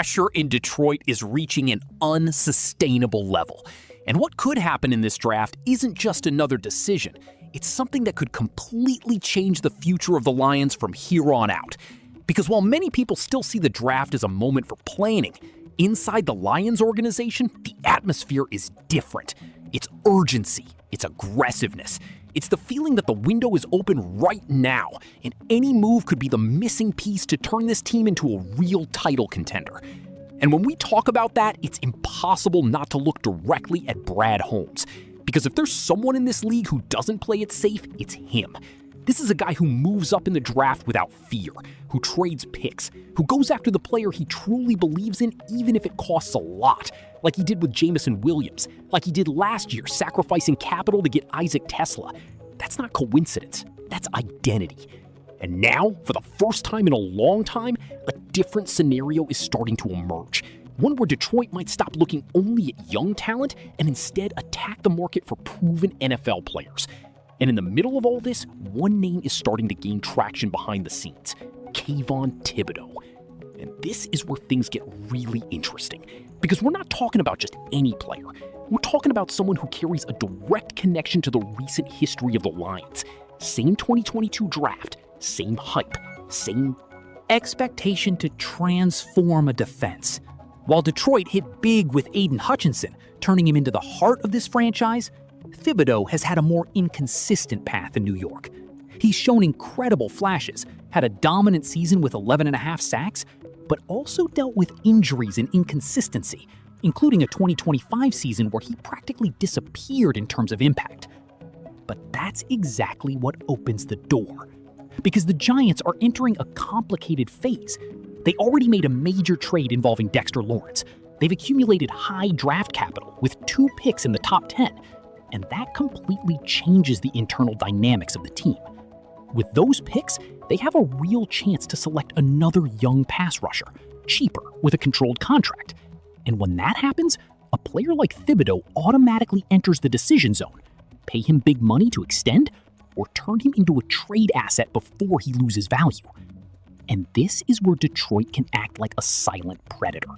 pressure in Detroit is reaching an unsustainable level. And what could happen in this draft isn't just another decision. It's something that could completely change the future of the Lions from here on out. Because while many people still see the draft as a moment for planning, inside the Lions organization, the atmosphere is different. It's urgency, it's aggressiveness. It's the feeling that the window is open right now, and any move could be the missing piece to turn this team into a real title contender. And when we talk about that, it's impossible not to look directly at Brad Holmes. Because if there's someone in this league who doesn't play it safe, it's him. This is a guy who moves up in the draft without fear, who trades picks, who goes after the player he truly believes in even if it costs a lot, like he did with Jamison Williams, like he did last year sacrificing capital to get Isaac Tesla. That's not coincidence, that's identity. And now, for the first time in a long time, a different scenario is starting to emerge. One where Detroit might stop looking only at young talent and instead attack the market for proven NFL players. And in the middle of all this, one name is starting to gain traction behind the scenes: Kayvon Thibodeaux. And this is where things get really interesting, because we're not talking about just any player. We're talking about someone who carries a direct connection to the recent history of the Lions. Same 2022 draft, same hype, same expectation to transform a defense. While Detroit hit big with Aiden Hutchinson, turning him into the heart of this franchise, Thibodeaux has had a more inconsistent path in New York. He's shown incredible flashes, had a dominant season with 11.5 sacks, but also dealt with injuries and inconsistency, including a 2025 season where he practically disappeared in terms of impact. But that's exactly what opens the door. Because the Giants are entering a complicated phase. They already made a major trade involving Dexter Lawrence. They've accumulated high draft capital with 2 picks in the top 10, and that completely changes the internal dynamics of the team. With those picks, they have a real chance to select another young pass rusher, cheaper, with a controlled contract. And when that happens, a player like Thibodeaux automatically enters the decision zone. Pay him big money to extend, or turn him into a trade asset before he loses value. And this is where Detroit can act like a silent predator.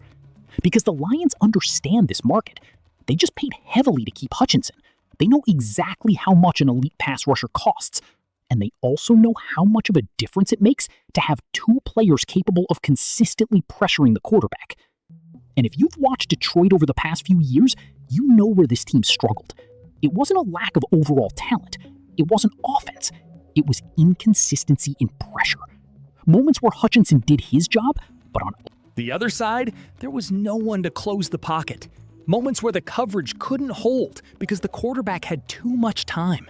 Because the Lions understand this market. They just paid heavily to keep Hutchinson. They know exactly how much an elite pass rusher costs. And they also know how much of a difference it makes to have 2 players capable of consistently pressuring the quarterback. And if you've watched Detroit over the past few years, you know where this team struggled. It wasn't a lack of overall talent. It wasn't offense. It was inconsistency in pressure. Moments where Hutchinson did his job, but on the other side, there was no one to close the pocket. Moments where the coverage couldn't hold because the quarterback had too much time.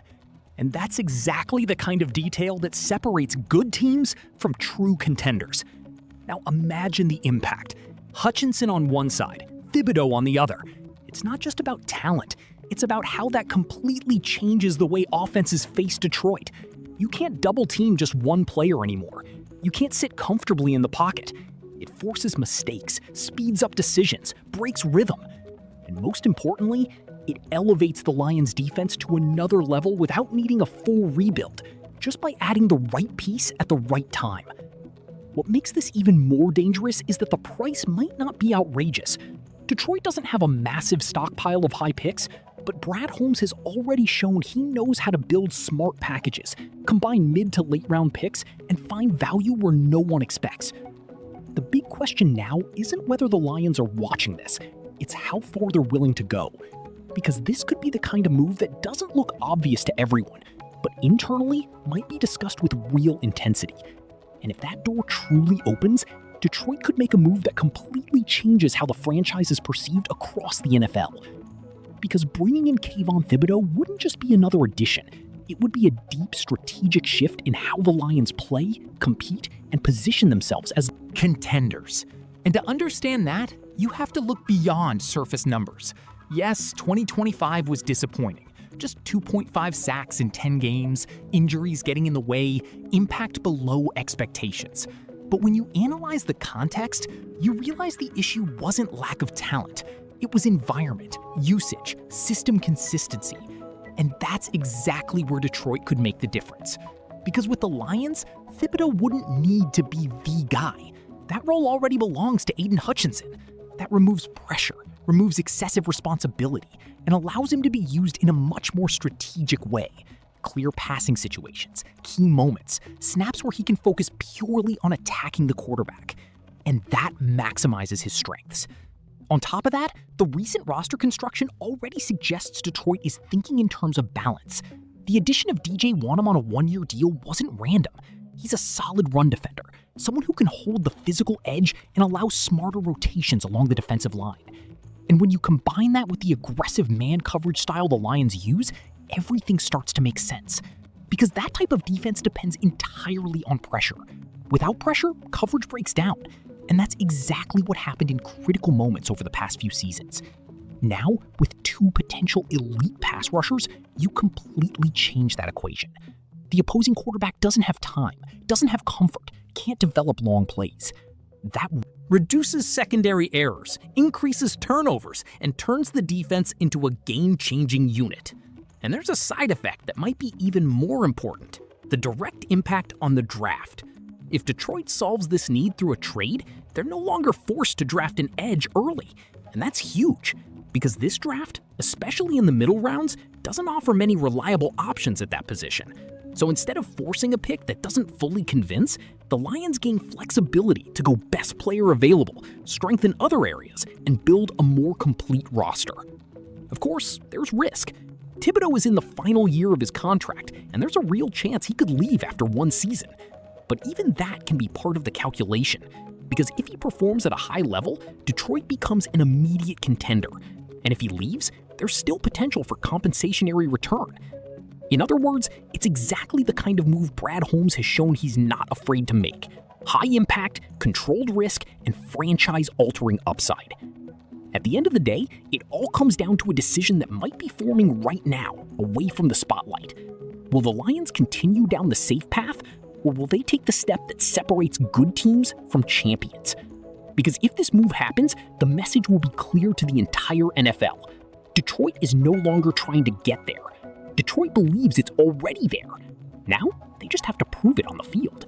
And that's exactly the kind of detail that separates good teams from true contenders. Now imagine the impact. Hutchinson on one side, Thibodeaux on the other. It's not just about talent. It's about how that completely changes the way offenses face Detroit. You can't double team just one player anymore. You can't sit comfortably in the pocket. It forces mistakes, speeds up decisions, breaks rhythm. And most importantly, it elevates the Lions' defense to another level without needing a full rebuild, just by adding the right piece at the right time. What makes this even more dangerous is that the price might not be outrageous. Detroit doesn't have a massive stockpile of high picks, but Brad Holmes has already shown he knows how to build smart packages, combine mid to late round picks, and find value where no one expects. The big question now isn't whether the Lions are watching this, it's how far they're willing to go. Because this could be the kind of move that doesn't look obvious to everyone, but internally might be discussed with real intensity. And if that door truly opens, Detroit could make a move that completely changes how the franchise is perceived across the NFL. Because bringing in Kayvon Thibodeaux wouldn't just be another addition. It would be a deep strategic shift in how the Lions play, compete, and position themselves as contenders. And to understand that, you have to look beyond surface numbers. Yes, 2025 was disappointing. Just 2.5 sacks in 10 games, injuries getting in the way, impact below expectations. But when you analyze the context, you realize the issue wasn't lack of talent. It was environment, usage, system consistency. And that's exactly where Detroit could make the difference. Because with the Lions, Thibodeaux wouldn't need to be the guy. That role already belongs to Aiden Hutchinson. That removes pressure, removes excessive responsibility, and allows him to be used in a much more strategic way. Clear passing situations, key moments, snaps where he can focus purely on attacking the quarterback. And that maximizes his strengths. On top of that, the recent roster construction already suggests Detroit is thinking in terms of balance. The addition of DJ Wonnum on a one-year deal wasn't random. He's a solid run defender, someone who can hold the physical edge and allow smarter rotations along the defensive line. And when you combine that with the aggressive man coverage style the Lions use, everything starts to make sense. Because that type of defense depends entirely on pressure. Without pressure, coverage breaks down. And that's exactly what happened in critical moments over the past few seasons. Now, with two potential elite pass rushers, you completely change that equation. The opposing quarterback doesn't have time, doesn't have comfort, can't develop long plays. That reduces secondary errors, increases turnovers, and turns the defense into a game-changing unit. And there's a side effect that might be even more important: the direct impact on the draft. If Detroit solves this need through a trade, they're no longer forced to draft an edge early. And that's huge, because this draft, especially in the middle rounds, doesn't offer many reliable options at that position. So instead of forcing a pick that doesn't fully convince, the Lions gain flexibility to go best player available, strengthen other areas, and build a more complete roster. Of course, there's risk. Thibodeau is in the final year of his contract, and there's a real chance he could leave after one season. But even that can be part of the calculation, because if he performs at a high level, Detroit becomes an immediate contender. And if he leaves, there's still potential for compensatory return. In other words, it's exactly the kind of move Brad Holmes has shown he's not afraid to make. High impact, controlled risk, and franchise-altering upside. At the end of the day, it all comes down to a decision that might be forming right now, away from the spotlight. Will the Lions continue down the safe path, or will they take the step that separates good teams from champions? Because if this move happens, the message will be clear to the entire NFL. Detroit is no longer trying to get there. Detroit believes it's already there. Now, they just have to prove it on the field.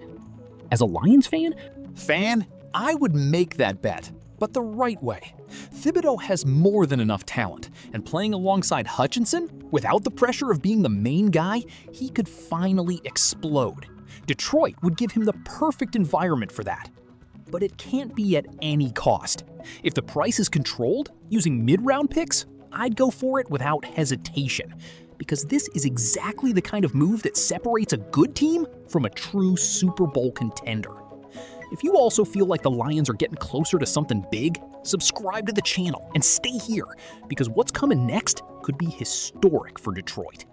As a Lions fan, I would make that bet, but the right way. Thibodeau has more than enough talent, and playing alongside Hutchinson, without the pressure of being the main guy, he could finally explode. Detroit would give him the perfect environment for that. But it can't be at any cost. If the price is controlled, using mid-round picks, I'd go for it without hesitation. Because this is exactly the kind of move that separates a good team from a true Super Bowl contender. If you also feel like the Lions are getting closer to something big, subscribe to the channel and stay here, because what's coming next could be historic for Detroit.